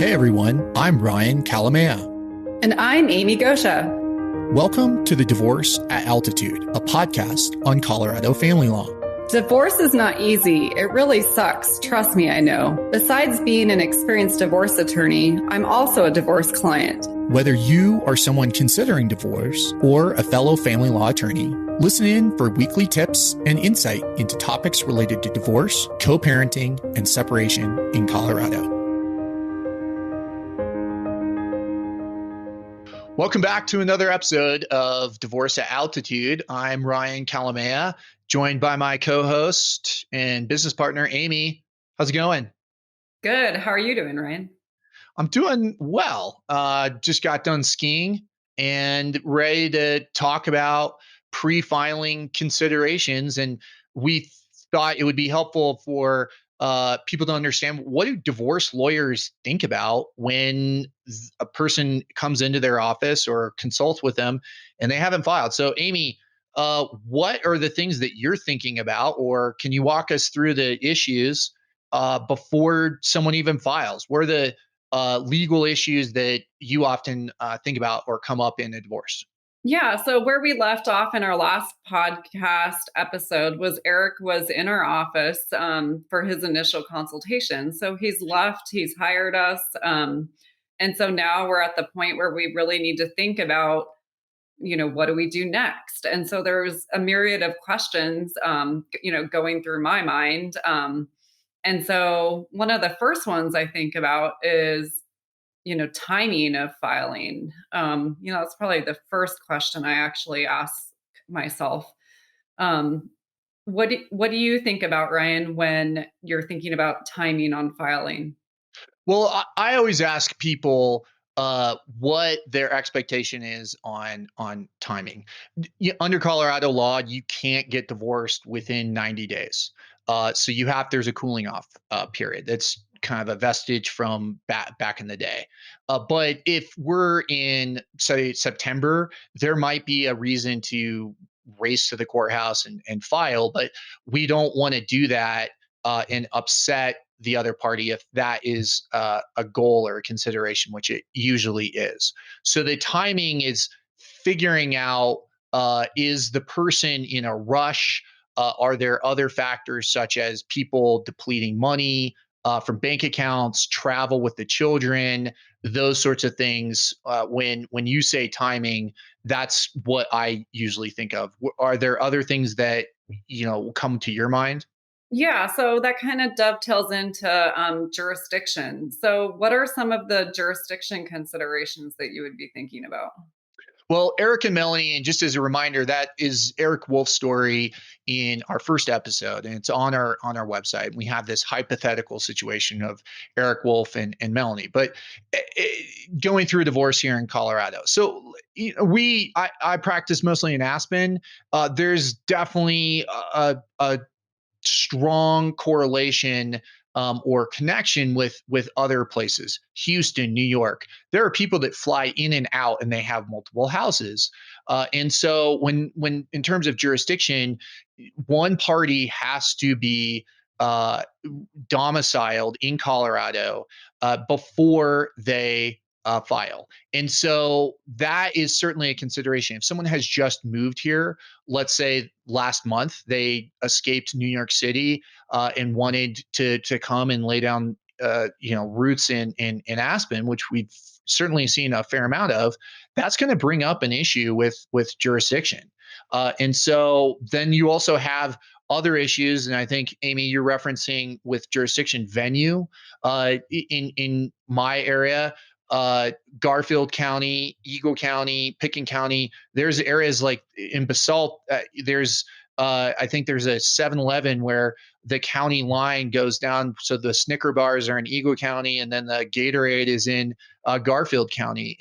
Hey everyone, I'm Ryan Kalamaya. And I'm Amy Goscha. Welcome to the Divorce at Altitude, a podcast on Colorado family law. Divorce is not easy. It really sucks. Trust me, I know. Besides being an experienced divorce attorney, I'm also a divorce client. Whether you are someone considering divorce or a fellow family law attorney, listen in for weekly tips and insight into topics related to divorce, co-parenting, and separation in Colorado. Welcome back to another episode of Divorce at Altitude. I'm Ryan Kalamaya, joined by my co-host and business partner, Amy. How's it going? Good. How are you doing, Ryan? I'm doing well. Just got done skiing and ready to talk about pre-filing considerations. And we thought it would be helpful for people to understand, what do divorce lawyers think about when a person comes into their office or consults with them and they haven't filed. So, Amy, what are the things that you're thinking about, or can you walk us through the issues before someone even files? What are the legal issues that you often think about or come up in a divorce? Yeah. So where we left off in our last podcast episode was Eric was in our office for his initial consultation. So he's left, he's hired us. And so now we're at the point where we really need to think about, what do we do next? And so there's a myriad of questions, going through my mind. And so one of the first ones I think about is, timing of filing. That's probably the first question I actually ask myself. Um, what do you think about, Ryan, when you're thinking about timing on filing? Well, I always ask people what their expectation is on timing. Under Colorado law, you can't get divorced within 90 days. So there's a cooling off period. That's kind of a vestige from back in the day. But if we're in, say, September, there might be a reason to race to the courthouse and file, but we don't want to do that and upset the other party if that is a goal or a consideration, which it usually is. So the timing is figuring out, is the person in a rush? Are there other factors such as people depleting money from bank accounts, travel with the children, those sorts of things? When you say timing, that's what I usually think of. Are there other things that come to your mind? Yeah, so that kind of dovetails into jurisdiction. So, what are some of the jurisdiction considerations that you would be thinking about? Well, Eric and Melanie, and just as a reminder, that is Eric Wolff's story in our first episode, and it's on our website. We have this hypothetical situation of Eric Wolff and Melanie, but going through a divorce here in Colorado. So I practice mostly in Aspen. There's definitely a strong correlation or connection with other places. Houston, New York. There are people that fly in and out, and they have multiple houses. And so, when in terms of jurisdiction, one party has to be domiciled in Colorado before they file. And so that is certainly a consideration. If someone has just moved here, let's say last month, they escaped New York City and wanted to come and lay down roots in Aspen, which we've certainly seen a fair amount of, that's going to bring up an issue with jurisdiction. And so then you also have other issues, and I think, Amy, you're referencing with jurisdiction venue. In my area, Garfield County, Eagle County, Pickens County, there's areas like in Basalt, I think there's a 7-Eleven where the county line goes down. So the Snicker bars are in Eagle County, and then the Gatorade is in Garfield County.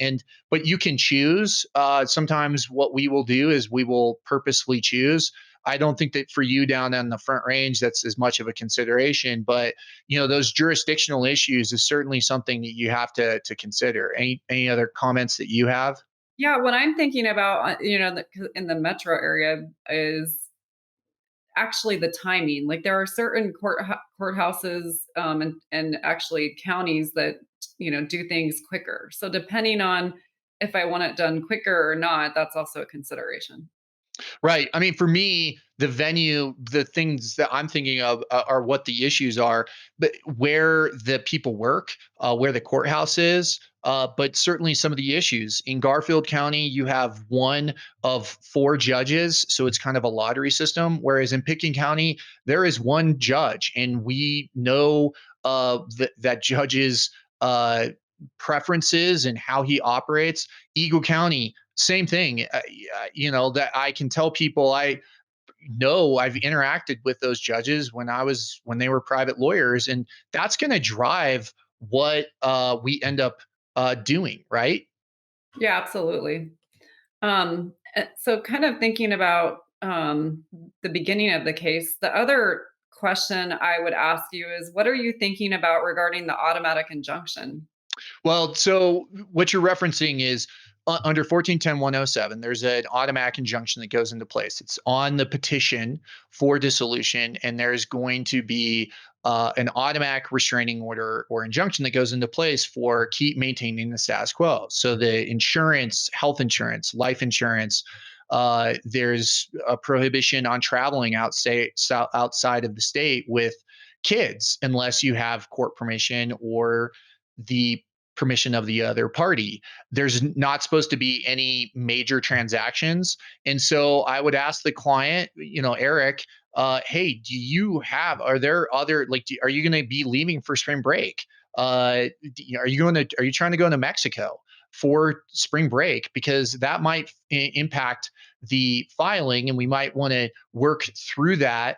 But you can choose. Sometimes what we will do is we will purposefully choose. I don't think that for you down on the Front Range, that's as much of a consideration, but those jurisdictional issues is certainly something that you have to consider. Any other comments that you have? Yeah, what I'm thinking about, in the metro area is actually the timing. Like there are certain courthouses and actually counties that do things quicker. So depending on if I want it done quicker or not, that's also a consideration. Right. I mean, for me, the venue, the things that I'm thinking of are what the issues are, but where the people work, where the courthouse is, but certainly some of the issues. In Garfield County, you have one of four judges, so it's kind of a lottery system. Whereas in Pitkin County, there is one judge, and we know that judge's uh, preferences and how he operates. Eagle County, same thing. That I can tell people I know I've interacted with those judges when they were private lawyers, and that's going to drive what we end up doing, right? Yeah, absolutely. So kind of thinking about the beginning of the case, the other question I would ask you is what are you thinking about regarding the automatic injunction? Well, so what you're referencing is under 1410-107, there's an automatic injunction that goes into place. It's on the petition for dissolution, and there's going to be an automatic restraining order or injunction that goes into place for keep maintaining the status quo. So the insurance, health insurance, life insurance, there's a prohibition on traveling outside of the state with kids unless you have court permission or the permission of the other party. There's not supposed to be any major transactions. And so I would ask the client, Eric, hey, are there other, like, are you going to be leaving for spring break? Are you trying to go to Mexico for spring break? Because that might impact the filing, and we might want to work through that,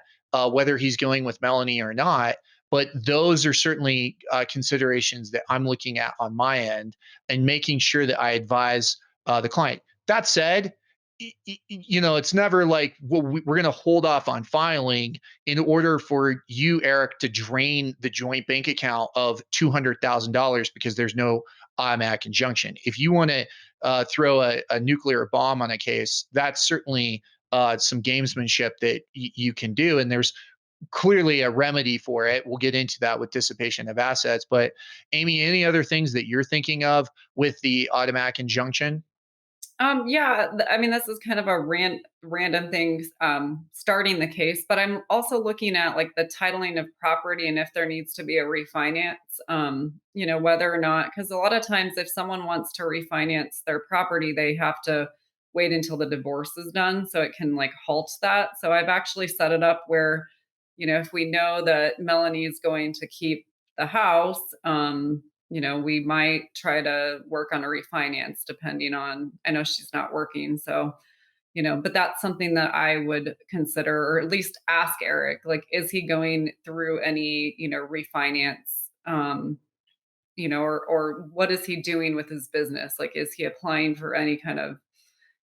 whether he's going with Melanie or not. But those are certainly considerations that I'm looking at on my end and making sure that I advise the client. That said, it's never like, well, we're going to hold off on filing in order for you, Eric, to drain the joint bank account of $200,000 because there's no automatic injunction. If you want to throw a nuclear bomb on a case, that's certainly some gamesmanship that you can do. And there's clearly a remedy for it. We'll get into that with dissipation of assets. But Amy, any other things that you're thinking of with the automatic injunction? Yeah, I mean, this is kind of a random thing starting the case, but I'm also looking at like the titling of property and if there needs to be a refinance, whether or not, because a lot of times if someone wants to refinance their property, they have to wait until the divorce is done. So it can like halt that. So I've actually set it up where, if we know that Melanie is going to keep the house, we might try to work on a refinance depending on, I know she's not working. So, but that's something that I would consider, or at least ask Eric, like, is he going through any, refinance, or what is he doing with his business? Like, is he applying for any kind of,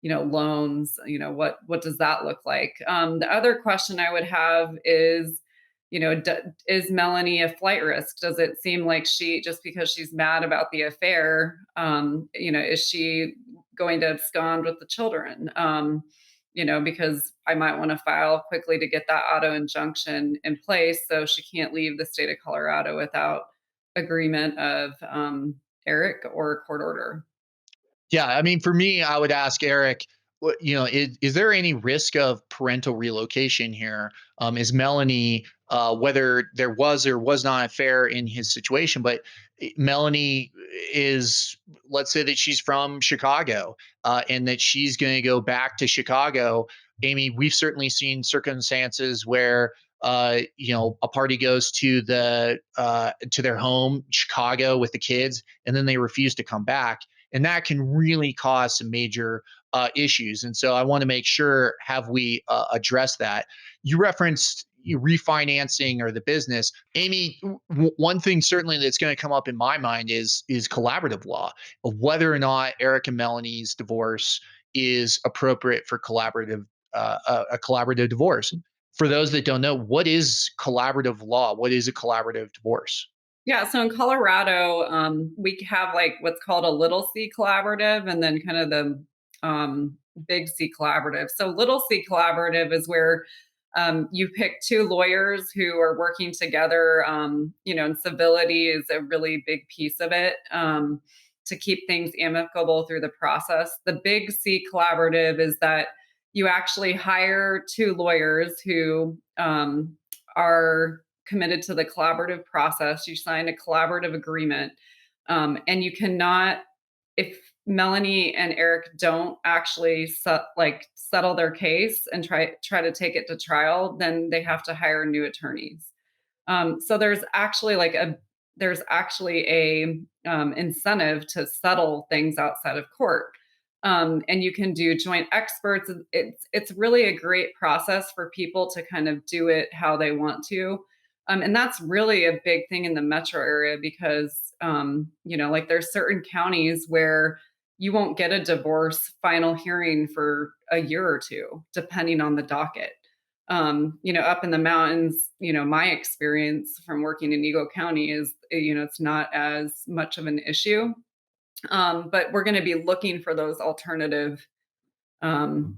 loans? What does that look like? The other question I would have is, is Melanie a flight risk? Does it seem like she, just because she's mad about the affair, is she going to abscond with the children? Because I might want to file quickly to get that auto injunction in place so she can't leave the state of Colorado without agreement of Eric or a court order. Yeah, I mean, for me, I would ask Eric, is there any risk of parental relocation here? Is Melanie, whether there was or was not a affair in his situation, but Melanie is, let's say that she's from Chicago, and that she's going to go back to Chicago. Amy, we've certainly seen circumstances where a party goes to their home, Chicago, with the kids, and then they refuse to come back, and that can really cause some major issues. And so I want to make sure, have we addressed that? You referenced refinancing or the business. Amy, one thing certainly that's going to come up in my mind is collaborative law, of whether or not Eric and Melanie's divorce is appropriate for a collaborative divorce. For those that don't know, what is collaborative law? What is a collaborative divorce? Yeah, so in Colorado, we have like what's called a little C collaborative and then kind of the big C collaborative. So little C collaborative is where You pick two lawyers who are working together, and civility is a really big piece of it, to keep things amicable through the process. The big C collaborative is that you actually hire two lawyers who are committed to the collaborative process. You sign a collaborative agreement, and you cannot, if Melanie and Eric don't actually settle their case and try to take it to trial, then they have to hire new attorneys. So there's actually a incentive to settle things outside of court. And you can do joint experts. It's really a great process for people to kind of do it how they want to. And that's really a big thing in the metro area because, like there's certain counties where you won't get a divorce final hearing for a year or two, depending on the docket. Up in the mountains, my experience from working in Eagle County is, it's not as much of an issue. But we're going to be looking for those alternative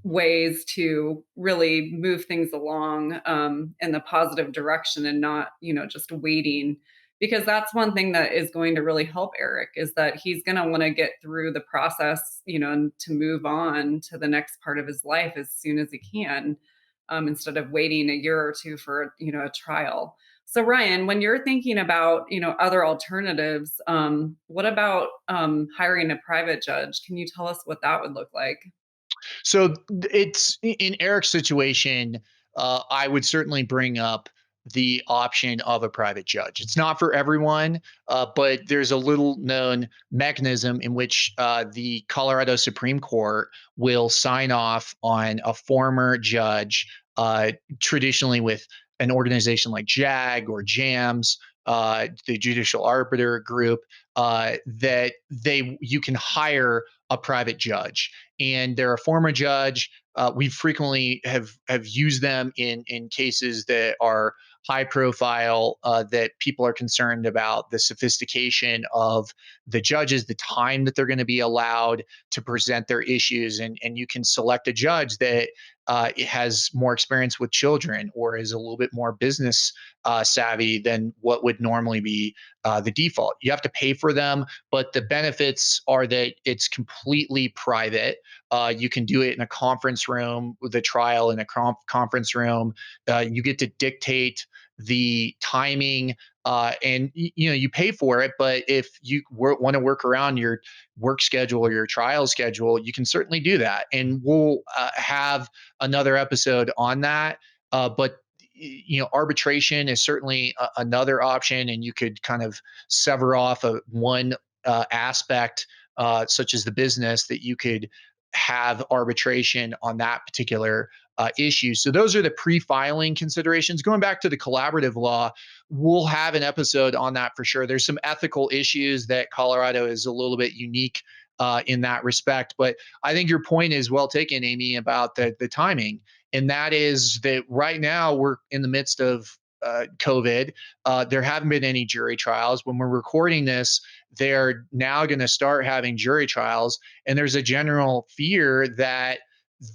ways to really move things along in the positive direction and not, just waiting. Because that's one thing that is going to really help Eric is that he's going to want to get through the process, and to move on to the next part of his life as soon as he can, instead of waiting a year or two for, a trial. So Ryan, when you're thinking about, other alternatives, what about hiring a private judge? Can you tell us what that would look like? So it's in Eric's situation. I would certainly bring up the option of a private judge. It's not for everyone, but there's a little known mechanism in which the Colorado Supreme Court will sign off on a former judge, traditionally with an organization like JAG or JAMS, the Judicial Arbiter Group, that they you can hire a private judge, and they're a former judge. We frequently have used them in cases that are high profile, that people are concerned about the sophistication of the judges, the time that they're going to be allowed to present their issues, and you can select a judge that has more experience with children or is a little bit more business savvy than what would normally be the default. You have to pay for them, but the benefits are that it's completely private. You can do it in a conference room with a trial in a conference room. You get to dictate the timing, and you pay for it. But if you want to work around your work schedule or your trial schedule, you can certainly do that. And we'll have another episode on that. But arbitration is certainly another option, and you could kind of sever off one aspect, such as the business, that you could have arbitration on that particular issue. So those are the pre-filing considerations. Going back to the collaborative law, we'll have an episode on that for sure. There's some ethical issues that Colorado is a little bit unique in that respect. But I think your point is well taken, Amy, about the timing. And that is that right now we're in the midst of COVID. There haven't been any jury trials. When we're recording this, they're now going to start having jury trials. And there's a general fear that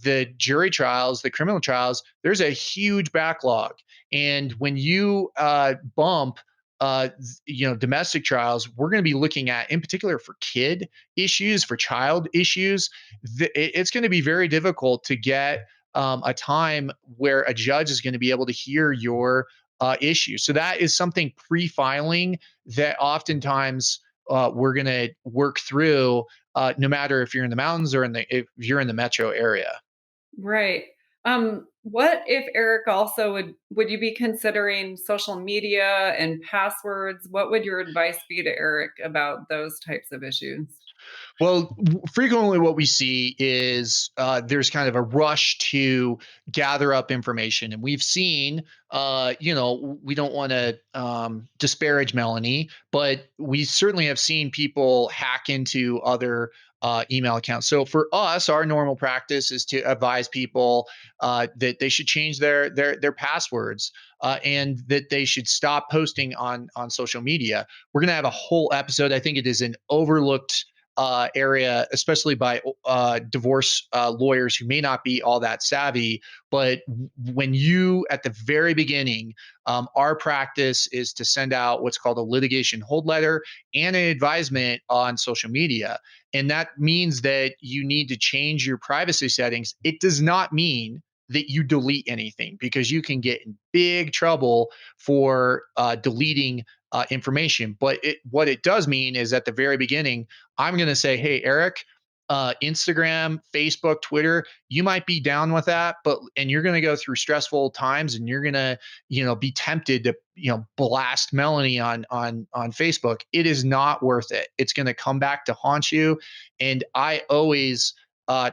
the jury trials, the criminal trials, there's a huge backlog. And when you bump domestic trials, we're going to be looking at, in particular for kid issues, for child issues, it's going to be very difficult to get a time where a judge is going to be able to hear your issue. So that is something pre-filing that oftentimes we're going to work through, no matter if you're in the mountains or if you're in the metro area. Right. What if Eric also would you be considering social media and passwords? What would your advice be to Eric about those types of issues? Well, frequently what we see is there's kind of a rush to gather up information. And we've seen, we don't want to disparage Melanie, but we certainly have seen people hack into other email accounts. So for us, our normal practice is to advise people that they should change their passwords, and that they should stop posting on social media. We're going to have a whole episode. I think it is an overlooked area, especially by divorce lawyers who may not be all that savvy. But when you, at the very beginning, our practice is to send out what's called a litigation hold letter and an advisement on social media. And that means that you need to change your privacy settings. It does not mean that you delete anything, because you can get in big trouble for deleting information. But what it does mean is, at the very beginning, I'm going to say, hey, Eric, Instagram, Facebook, Twitter, you might be down with that, and you're going to go through stressful times, and you're going to, be tempted to, blast Melanie on Facebook. It is not worth it. It's going to come back to haunt you. And I always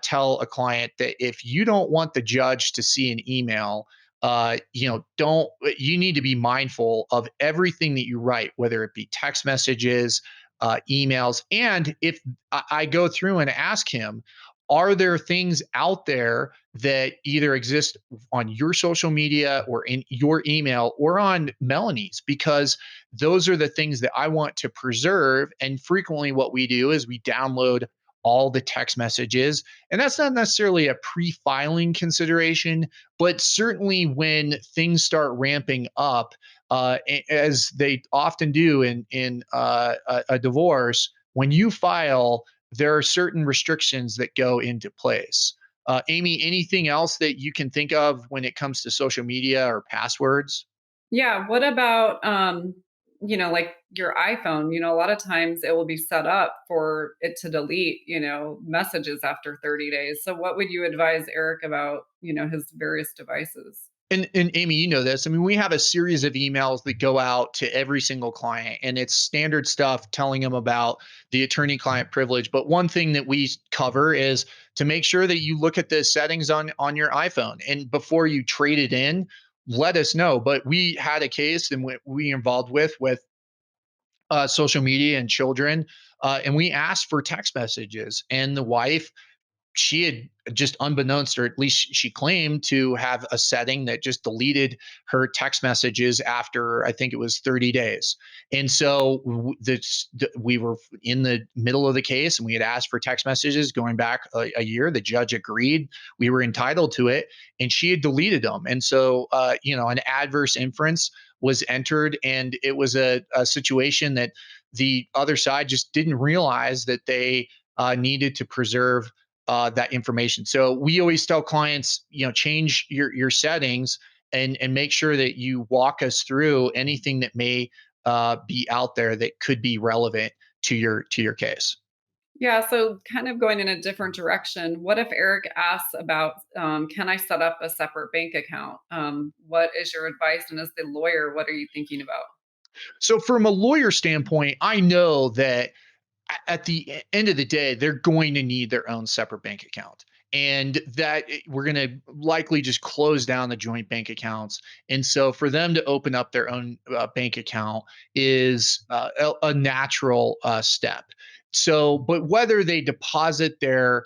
tell a client that if you don't want the judge to see an email, don't you need to be mindful of everything that you write, whether it be text messages, emails. And if I go through and ask him, are there things out there that either exist on your social media or in your email or on Melanie's? Because those are the things that I want to preserve. And frequently what we do is we download all the text messages. And that's not necessarily a pre-filing consideration, but certainly when things start ramping up, as they often do in a divorce, when you file, there are certain restrictions that go into place. Amy, anything else that you can think of when it comes to social media or passwords? Yeah. What about, like your iPhone? A lot of times it will be set up for it to delete, messages after 30 days. So what would you advise Eric about, his various devices? And Amy, you know this. I mean, we have a series of emails that go out to every single client, and it's standard stuff telling them about the attorney-client privilege. But one thing that we cover is to make sure that you look at the settings on your iPhone, and before you trade it in, let us know. But we had a case, and we involved with social media and children, and we asked for text messages, and the wife, she had just, unbeknownst, or at least she claimed to have a setting that just deleted her text messages after, I think it was 30 days. And so we were in the middle of the case, and we had asked for text messages going back a year. The judge agreed we were entitled to it, and she had deleted them. And so, an adverse inference was entered, and it was a situation that the other side just didn't realize that they needed to preserve that information. So we always tell clients, change your settings, and make sure that you walk us through anything that may be out there that could be relevant to your case. Yeah, so kind of going in a different direction. What if Eric asks about, can I set up a separate bank account? What is your advice? And as the lawyer, what are you thinking about? So from a lawyer standpoint, I know that at the end of the day, they're going to need their own separate bank account. And that we're going to likely just close down the joint bank accounts. And so for them to open up their own bank account is a natural step. So, but whether they deposit their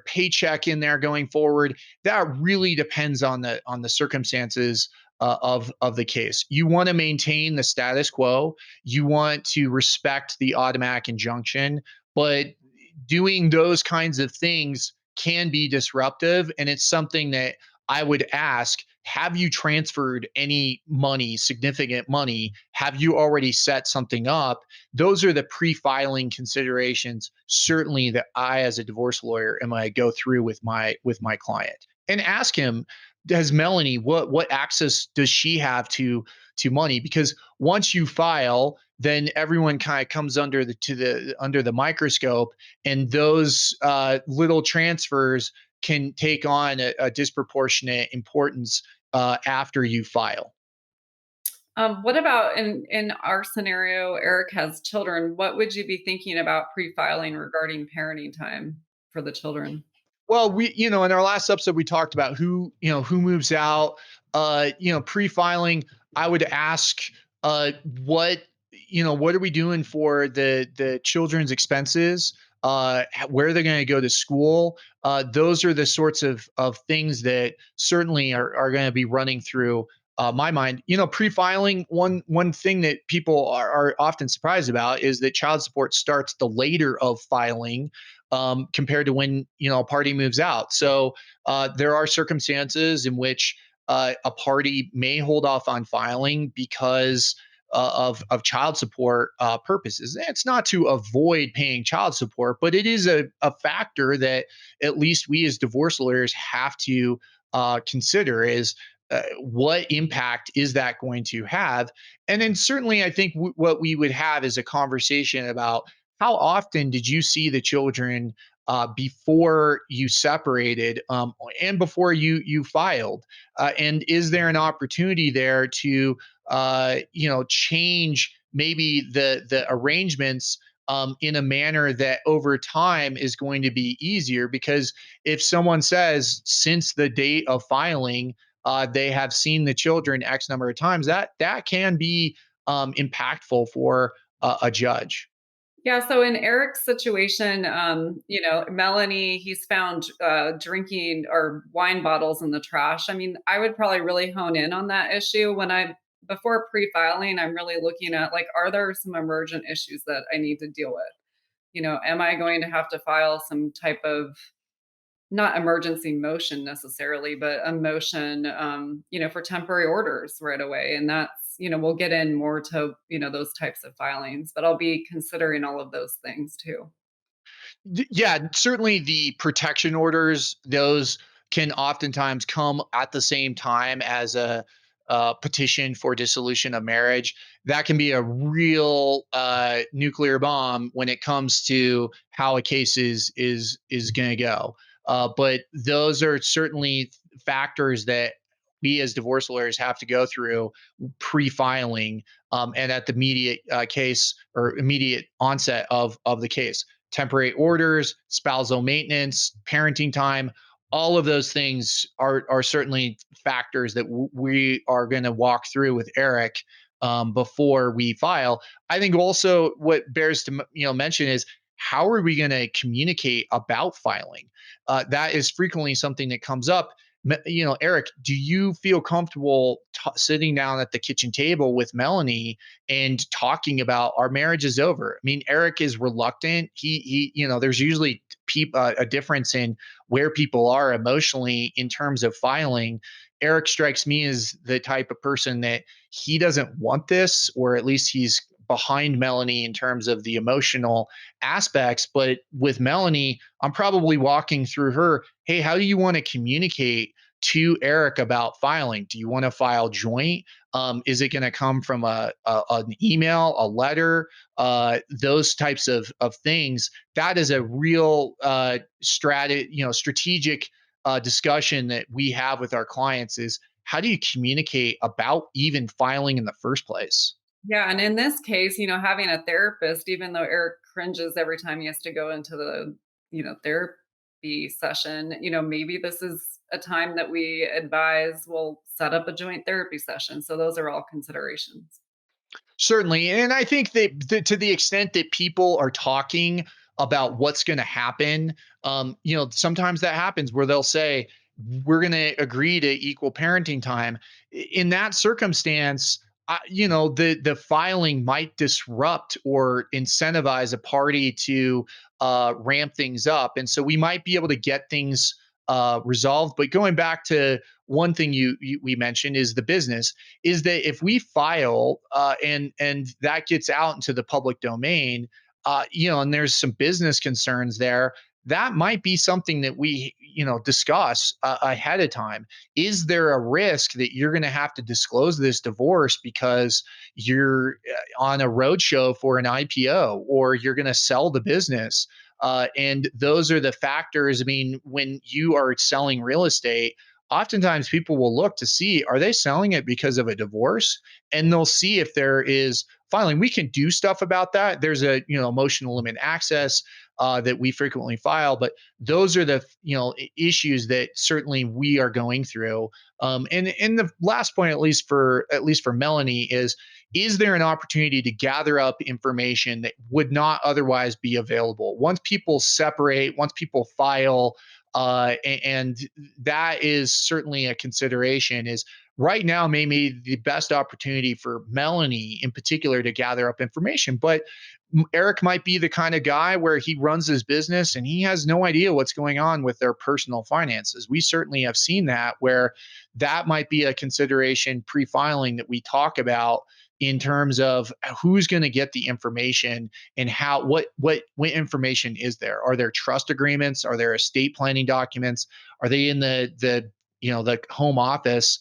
paycheck in there going forward, that really depends on the circumstances of the case. You want to maintain the status quo. You want to respect the automatic injunction, but doing those kinds of things can be disruptive. And it's something that I would ask, have you transferred any money, significant money? Have you already set something up? Those are the pre-filing considerations, certainly, that I, as a divorce lawyer, am going to go through with my client, and ask him, does Melanie, what access does she have to money? Because once you file, then everyone kind of comes under the microscope, and those little transfers can take on a disproportionate importance after you file. What about in our scenario? Eric has children. What would you be thinking about pre-filing regarding parenting time for the children? Well, in our last episode, we talked about who moves out. Pre-filing, I would ask, what, what are we doing for the children's expenses? Where they're going to go to school? Those are the sorts of things that certainly are going to be running through my mind. You know, pre-filing, one thing that people are often surprised about is that child support starts the later of filing, compared to when, you know, a party moves out. So there are circumstances in which a party may hold off on filing because of child support purposes. It's not to avoid paying child support, but it is a factor that at least we as divorce lawyers have to consider is what impact is that going to have? And then certainly, I think what we would have is a conversation about how often did you see the children before you separated, and before you filed, and is there an opportunity there to you know, change maybe the arrangements in a manner that over time is going to be easier? Because if someone says since the date of filing they have seen the children X number of times, that can be impactful for a judge. Yeah, so in Eric's situation, Melanie, he's found drinking or wine bottles in the trash. I mean, I would probably really hone in on that issue when I before pre-filing. I'm really looking at like, are there some emergent issues that I need to deal with? Am I going to have to file some type of not emergency motion necessarily, but a motion, for temporary orders right away. And that's, we'll get in more to, those types of filings, but I'll be considering all of those things too. Yeah, certainly the protection orders, those can oftentimes come at the same time as a petition for dissolution of marriage. That can be a real nuclear bomb when it comes to how a case is going to go. But those are certainly factors that we as divorce lawyers have to go through pre-filing, and at the immediate case or immediate onset of the case. Temporary orders, spousal maintenance, parenting time, all of those things are certainly factors that we are going to walk through with Eric before we file. I think also what bears to mention is how are we going to communicate about filing? That is frequently something that comes up. Eric, do you feel comfortable sitting down at the kitchen table with Melanie and talking about our marriage is over? I mean, Eric is reluctant. There's usually a difference in where people are emotionally in terms of filing. Eric strikes me as the type of person that he doesn't want this, or at least he's behind Melanie in terms of the emotional aspects. But with Melanie, I'm probably walking through her, hey, how do you want to communicate to Eric about filing? Do you want to file joint? Is it going to come from an email, a letter, those types of things? That is a real strategic discussion that we have with our clients is how do you communicate about even filing in the first place? Yeah, and in this case, having a therapist, even though Eric cringes every time he has to go into the, therapy session, maybe this is a time that we advise we'll set up a joint therapy session. So those are all considerations. Certainly. And I think that to the extent that people are talking about what's going to happen, sometimes that happens where they'll say, we're going to agree to equal parenting time. In that circumstance, the filing might disrupt or incentivize a party to ramp things up. And so we might be able to get things resolved. But going back to one thing we mentioned is the business is that if we file and that gets out into the public domain, and there's some business concerns there, that might be something that we discuss ahead of time. Is there a risk that you're going to have to disclose this divorce because you're on a roadshow for an IPO or you're going to sell the business? And those are the factors. I mean, when you are selling real estate, oftentimes people will look to see, are they selling it because of a divorce? And they'll see if there is filing. We can do stuff about that. There's a emotional limit access that we frequently file, but those are the issues that certainly we are going through. And the last point, at least for Melanie, is there an opportunity to gather up information that would not otherwise be available once people separate, once people file? And that is certainly a consideration. Is right now maybe the best opportunity for Melanie in particular to gather up information, but Eric might be the kind of guy where he runs his business and he has no idea what's going on with their personal finances. We certainly have seen that where that might be a consideration pre-filing that we talk about in terms of who's going to get the information and how what information is there. Are there trust agreements? Are there estate planning documents? Are they in the home office?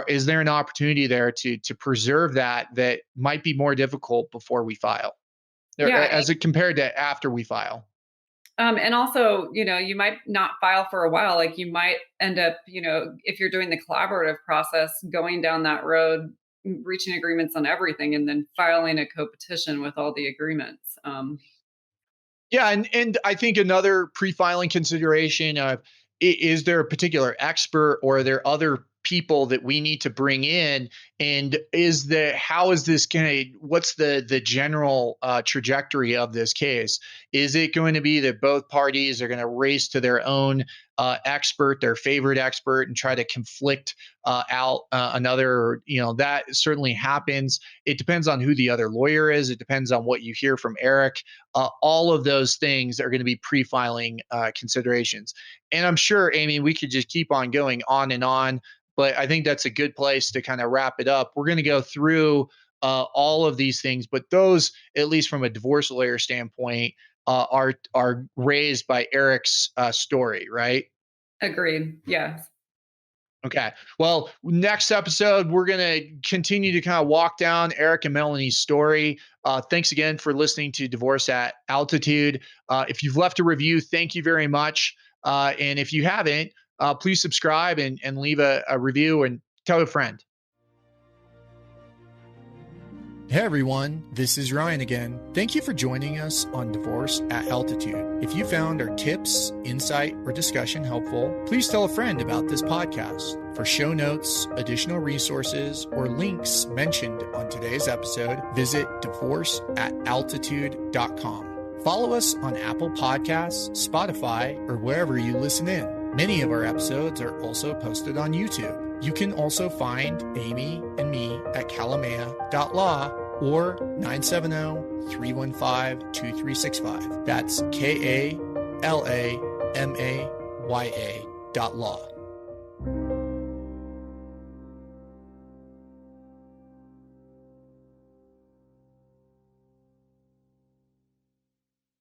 Is there an opportunity there to preserve that might be more difficult before we file, Yeah. as it compared to after we file? And also, you might not file for a while. Like you might end up, if you're doing the collaborative process, going down that road, reaching agreements on everything, and then filing a co-petition with all the agreements. Yeah, and I think another pre-filing consideration of is there a particular expert or are there other people that we need to bring in, and how is this going to, what's the general trajectory of this case? Is it going to be that both parties are going to race to their own expert, their favorite expert, and try to conflict out another? That certainly happens. It depends on who the other lawyer is. It depends on what you hear from Eric. All of those things are going to be pre-filing considerations. And I'm sure, Amy, we could just keep on going on and on, but I think that's a good place to kind of wrap it up. We're going to go through all of these things, but those, at least from a divorce lawyer standpoint, are raised by Eric's story, right? Agreed. Yes. Okay. Well, next episode, we're going to continue to kind of walk down Eric and Melanie's story. Thanks again for listening to Divorce at Altitude. If you've left a review, thank you very much. And if you haven't, please subscribe and leave a review and tell a friend. Hey everyone, this is Ryan again. Thank you for joining us on Divorce at Altitude. If you found our tips, insight, or discussion helpful, please tell a friend about this podcast. For show notes, additional resources, or links mentioned on today's episode, visit divorceataltitude.com. Follow us on Apple Podcasts, Spotify, or wherever you listen in. Many of our episodes are also posted on YouTube. You can also find Amy and me at kalamaya.law or 970-315-2365. That's KALAMAYA.law.